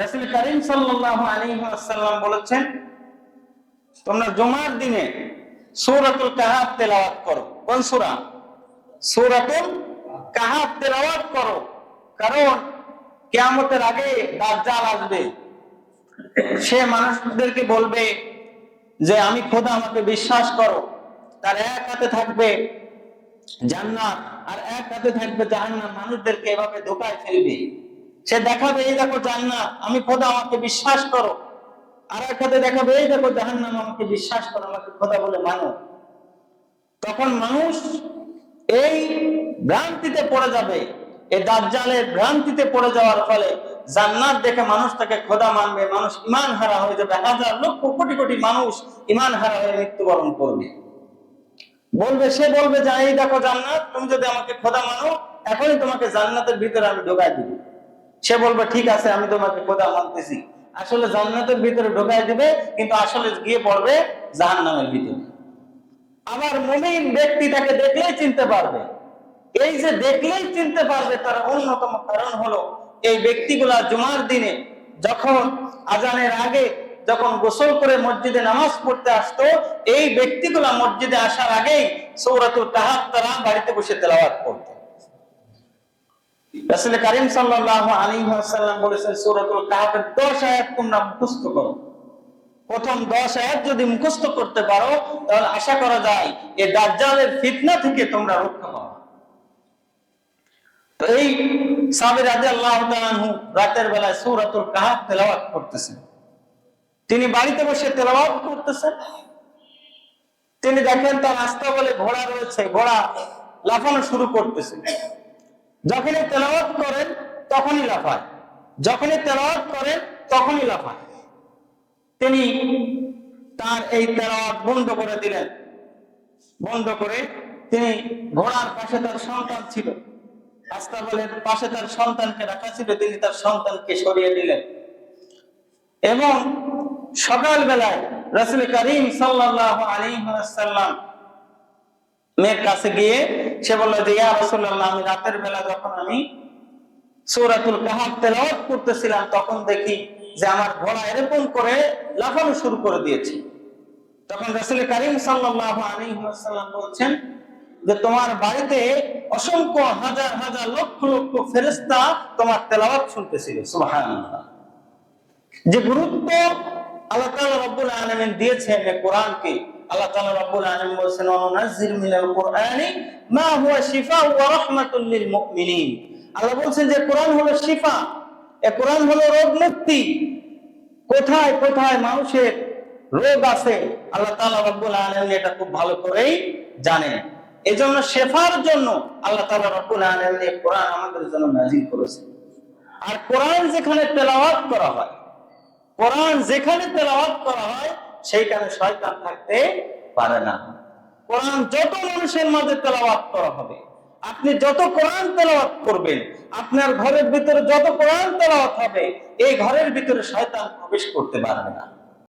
রাসূল কারীম সাল্লাল্লাহু আলাইহি ওয়াসাল্লাম বলেছেন, তোমরা জুমার দিনে সূরাতুল কাহাফ তেলাওয়াত করো। কোন সূরা? সূরাতুল কাহাফ তেলাওয়াত করো। কারণ কিয়ামতের আগে দাজ্জাল আসবে, সে মানুষদেরকে বলবে যে আমি খোদা, আমাকে বিশ্বাস করো। তার এক হাতে থাকবে জান্নাত আর এক হাতে থাকবে জাহান্নাম। মানুষদেরকে এভাবে ধোঁকায় ফেলবে। সে দেখাবে এই দেখো জান্নাত, আমি খোদা, আমাকে বিশ্বাস করো। আর এক হাতে দেখাবে এই দেখো জাহান্নাম, আমাকে বিশ্বাস করো, আমাকে খোদা বলে মানো। তখন মানুষ এই ভ্রান্তিতে পড়ে যাবে, এই দাজ্জালের ভ্রান্তিতে পড়ে যাওয়ার ফলে জান্নাত দেখে মানুষ তাকে খোদা মানবে, মানুষ ঈমান হারা হয়ে যাবে। হাজার লক্ষ কোটি কোটি মানুষ ঈমান হারা হয়ে মৃত্যুবরণ করবে। সে বলবে যে এই দেখো জান্নাত, তুমি যদি আমাকে খোদা মানো এখনই তোমাকে জান্নাতের ভিতরে আমি ঢোকাই দিব। সে বলবে ঠিক আছে, আমি তোমাকে খোদা মানতেছি। আসলে জান্নাতের ভিতরে ঢোকাই দিবে, কিন্তু আসলে গিয়ে পড়বে জাহান্নামের ভিতরে। আবার মুমিন ব্যক্তি তাকে দেখলেই চিনতে পারবে। এই যে দেখলেই চিনতে পারবে, তার অন্যতম কারণ হলো এই ব্যক্তিগুলা জুমার দিনে যখন আজানের আগে যখন গোসল করে মসজিদে নামাজ পড়তে আসতো, এই ব্যক্তিগুলা মসজিদে আসার আগেই সূরাতুল কাহাফ তারা বাড়িতে বসে তেলাওয়াত করতো। রাসূল কারীম সাল্লাল্লাহু আলাইহি ওয়াসাল্লাম বলেছেন, সূরাতুল কাহাফের 10 আয়াত তোমরা মুখস্থ করো। প্রথম 10 আয়াত যদি মুখস্থ করতে পারো, তাহলে আশা করা যায় এই দাজ্জালের ফিতনা থেকে তোমরা রক্ষা পাবে। তো এই সাহাবী রাদিয়াল্লাহু তাআলা আনহু রাতের বেলায় সূরাতুল কাহাফ তেলাওয়াত করতেছেন। তিনি বাড়িতে বসে তেলাওয়াত করতেছেন। তিনি দেখেন তার রাস্তা বলে ঘোড়া রয়েছে, ঘোড়া লাফানো শুরু করতেছে। যখনই তেলাওয়াত করেন তখনই লাফায়, যখনই তেলাওয়াত করেন তখনই লাফায়। তিনি তার এই তেলাওয়াত বন্ধ করে দিলেন। বন্ধ করে তিনি ঘোড়ার পাশে তার সন্তান ছিল, আস্তাবলের পাশে তার সন্তানকে রাখা ছিল, তিনি তার সন্তানকে সরিয়ে দিলেন। এবং সকাল বেলায় রাসূল কারীম সাল্লাল্লাহু আলাইহি ওয়াসাল্লাম মেয়ের কাছে গিয়ে সে বলল যে ইয়া রাসূলুল্লাহ, আমি রাতের বেলা যখন আমি সূরাতুল কাহাফ তেলাওয়াত করতেছিলাম, তখন দেখি যে আমার ঘোড়া এরকম করে লাফানো শুরু করে দিয়েছে। তখন রাসূল কারীম সাল্লাল্লাহু আলাইহি ওয়াসাল্লাম বলছেন যে তোমার বাড়িতে অসংখ্য হাজার হাজার লক্ষ লক্ষ ফেরেশতা তোমার তেলাওয়াত শুনতেছিল। সুবহানাল্লাহ। যে গুরুত্ব আল্লাহ তাআলা রব্বুল আলামিন দিয়েছেন এই কোরআনকে, আল্লাহ তাআলা রব্বুল আলামিন বলেছেন, ওয়ানুনাজ্জিলু মিনাল কুরআনি মা হুয়া শিফাউ ওয়া রাহমাতুল লিল মুমিনিন। আল্লাহ বলেছেন যে কোরআন হলো শিফা, এই কোরআন হলো রোগ মুক্তি। কোথায় কোথায় মানুষের রোগ আছে আল্লাহ তাআলা রব্বুল আলামিন এটা খুব ভালো করেই জানেন। এজন্য শেফার জন্য আল্লাহ তাআলা রব্বুল আলামিন এই কোরআন আমাদের জন্য নাযিল করেছেন। আর কোরআন যেখানে তেলাওয়াত করা হয়, কোরআন যেখানে তেলাওয়াত করা হয় সেইখানে শয়তান থাকতে পারে না। কোরআন যত মানুষের মাঝে তেলাওয়াত করা হবে, আপনি যত কোরআন তেলাওয়াত করবেন, আপনার ঘরের ভিতরে যত কোরআন তেলাওয়াত হবে, এই ঘরের ভিতরে শয়তান প্রবেশ করতে পারবে না।